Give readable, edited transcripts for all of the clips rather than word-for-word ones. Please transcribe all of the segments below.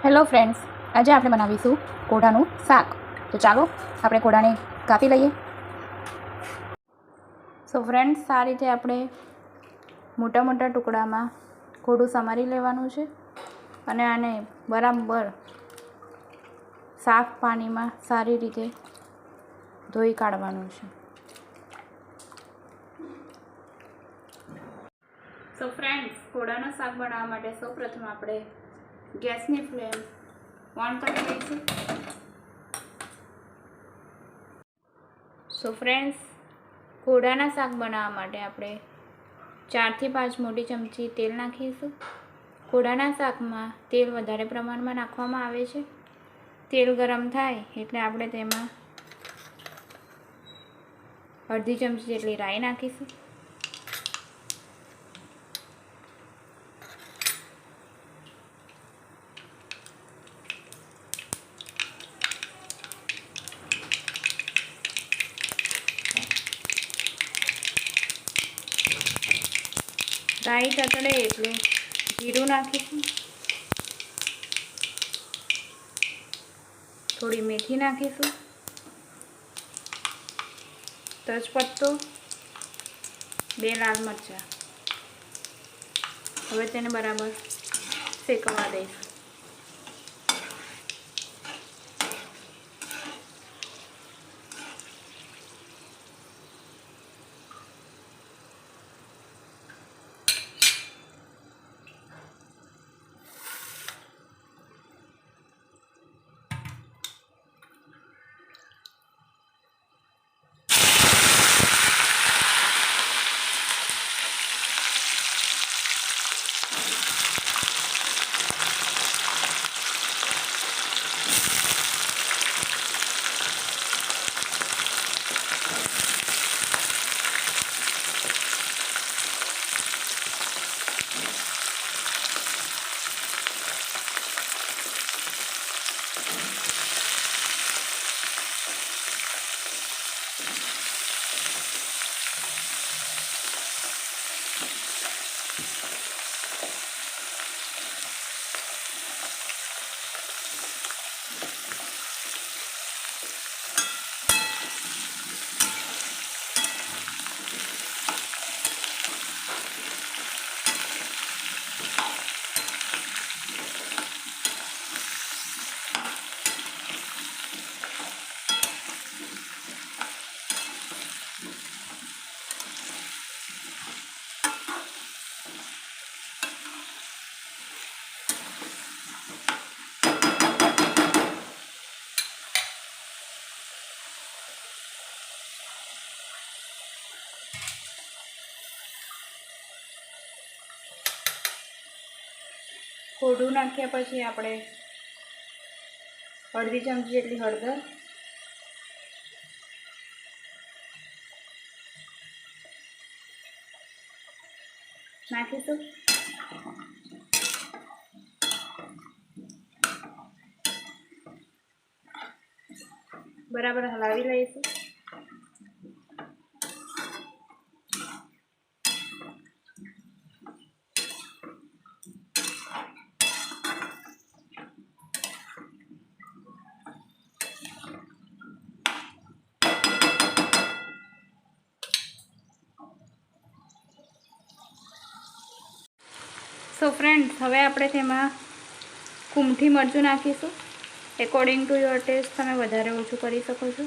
Hello friends, આજે આપણે બનાવીશું કોઢાનું શાક. તો ચાલો આપણે કોઢાને કાપી લઈએ. સો ફ્રેન્ડ્સ, આ રીતે આપણે મોટા મોટા ટુકડામાં કોઢું સમારી લેવાનું છે અને આને બરાબર સાફ પાણીમાં સારી રીતે ધોઈ કાઢવાનું છે. સો ફ્રેન્ડ્સ, કોઢાનું શાક બનાવવા માટે સૌપ્રથમ આપણે ગેસની ફ્લેમ ઓન કરી દઈશું. સો ફ્રેન્ડ્સ, કોઢાના શાક બનાવવા માટે આપણે 4 થી 5 મોટી ચમચી તેલ નાખીશું. કોઢાના શાકમાં તેલ વધારે પ્રમાણમાં નાખવામાં આવે છે. તેલ ગરમ થાય એટલે આપણે તેમાં અડધી ચમચી જેટલી રાઈ નાખીશું. રાઈ તતડે એટલે જીરું નાખીશું. થોડી મેથી નાખીશું. તેજપત્તો, 2 લાલ મરચાં. હવે તેને બરાબર શેકવા દઈશું. કોઢું નાખ્યા પછી આપણે અડધી ચમચી જેટલી હળદર, નાખીશું. બરાબર હલાવી લઈશું. સો ફ્રેન્ડ્સ, હવે આપણે તેમાં કુમઠી મરચું નાખીશું. એકોર્ડિંગ ટુ યોર ટેસ્ટ તમે વધારે ઓછું કરી શકો છો.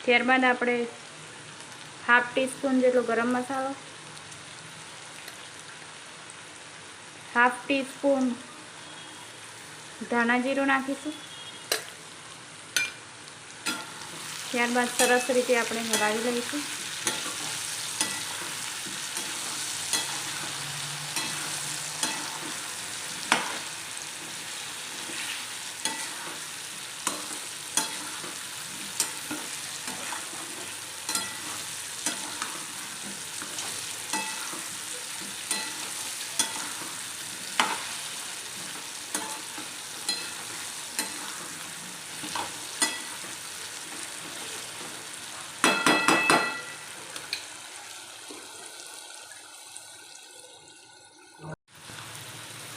ત્યારબાદ આપણે ½ ટીસ્પૂન જેટલો ગરમ મસાલો, ½ ટીસ્પૂન ધાણા જીરું નાખીશું. ત્યારબાદ સરસ રીતે આપણે હલાવી લઈશું.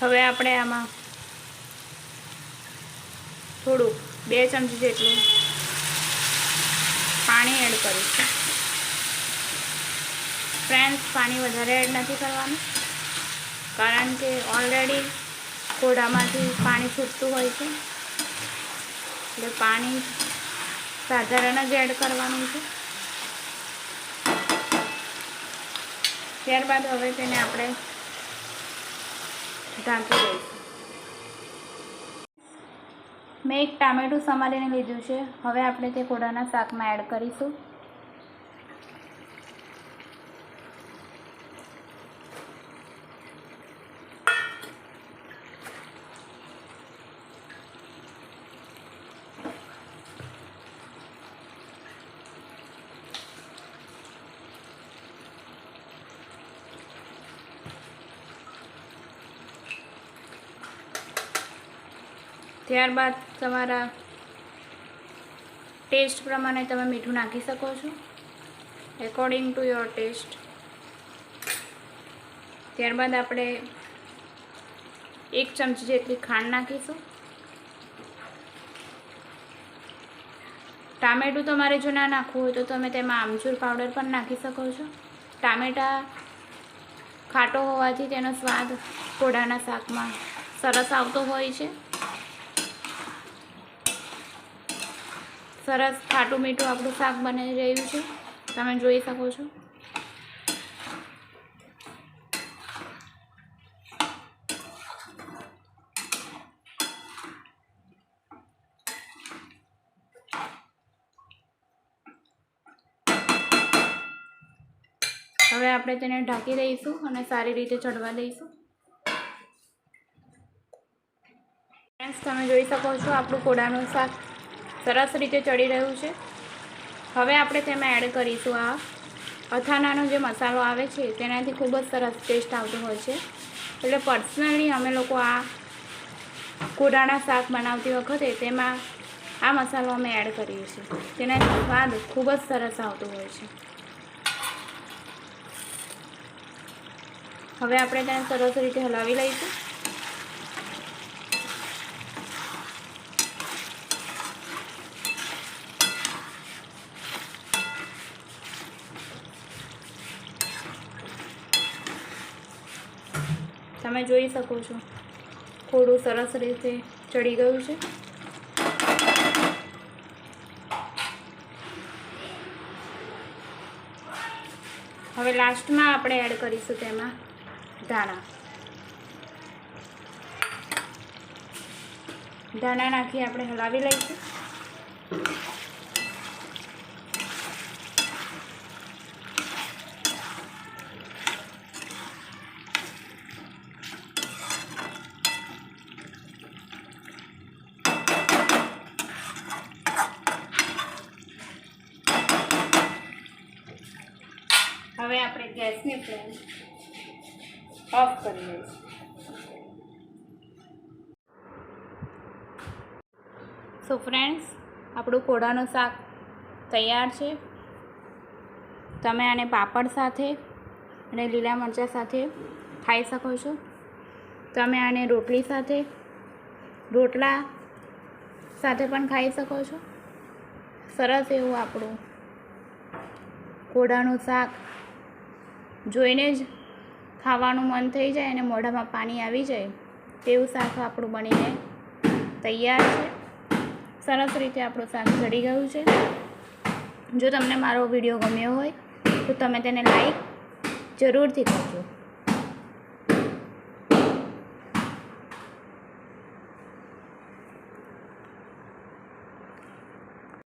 હવે આપણે આમાં થોડુંક 2 ચમચી જેટલું પાણી એડ કરીશું. ફ્રેન્ડ્સ, પાણી વધારે એડ નથી કરવાનું, કારણ કે ઓલરેડી કોળામાંથી પાણી છૂટતું હોય છે, એટલે પાણી સાધારણ જ એડ કરવાનું છે. ત્યારબાદ હવે તેને આપણે ઢાંકી દઈશું. મેં એક ટામેટું સમારીને લીધું છે. હવે આપણે તે કોળાના શાકમાં એડ કરીશું. ત્યારબાદ તમારા ટેસ્ટ પ્રમાણે તમે મીઠું નાખી શકો છો, એકોર્ડિંગ ટુ યોર ટેસ્ટ. ત્યારબાદ આપણે 1 ચમચી જેટલી ખાંડ નાખીશું. ટામેટું તમારે જો ના નાખવું હોય તો તમે તેમાં આમચૂર પાવડર પણ નાખી શકો છો. ટામેટા ખાટો હોવાથી તેનો સ્વાદ કોળાના શાકમાં સરસ આવતો હોય છે. સરસ ખાટું મીઠું આપણું શાક બની રહ્યું છે, તમે જોઈ શકો છો. હવે આપણે તેને ઢાંકી દઈશું અને સારી રીતે ચડવા દઈશું. ફ્રેન્ડ્સ, તમે જોઈ શકો છો આપણું કોળાનું શાક સરસ રીતે ચડી રહ્યું છે. હવે આપણે તેમાં એડ કરીશું આ અથાણાનો જે મસાલો આવે છે, તેનાથી ખૂબ જ સરસ ટેસ્ટ આવતો હોય છે. એટલે પર્સનલી અમે લોકો આ કોળાના શાક બનાવતી વખતે તેમાં આ મસાલો અમે એડ કરીએ છીએ. તેનાથી સ્વાદ ખૂબ જ સરસ આવતો હોય છે. હવે આપણે તેને સરસ રીતે હલાવી લઈશું. તમે જોઈ શકો છો થોડું સરસ રીતે ચડી ગયું છે. હવે લાસ્ટમાં આપણે એડ કરીશું તેમાં ધાણા નાખી આપણે હલાવી લઈશું. હવે આપણે ગેસની ફ્લેમ ઓફ કરી દઈશું. સો ફ્રેન્ડ્સ, આપણું કોળાનું શાક તૈયાર છે. તમે આને પાપડ સાથે અને લીલા મરચાં સાથે ખાઈ શકો છો. તમે આને રોટલા સાથે પણ ખાઈ શકો છો. સરસ એવું આપણું કોળાનું શાક જોઈને જ ખાવાનું મન થઈ જાય અને મોઢામાં પાણી આવી જાય તેવું શાક આપણું બનીને તૈયાર છે. સરસ રીતે આપણું શાક ચડી ગયું છે. જો તમને મારો વિડીયો ગમ્યો હોય તો તમે તેને લાઈક જરૂરથી કરજો.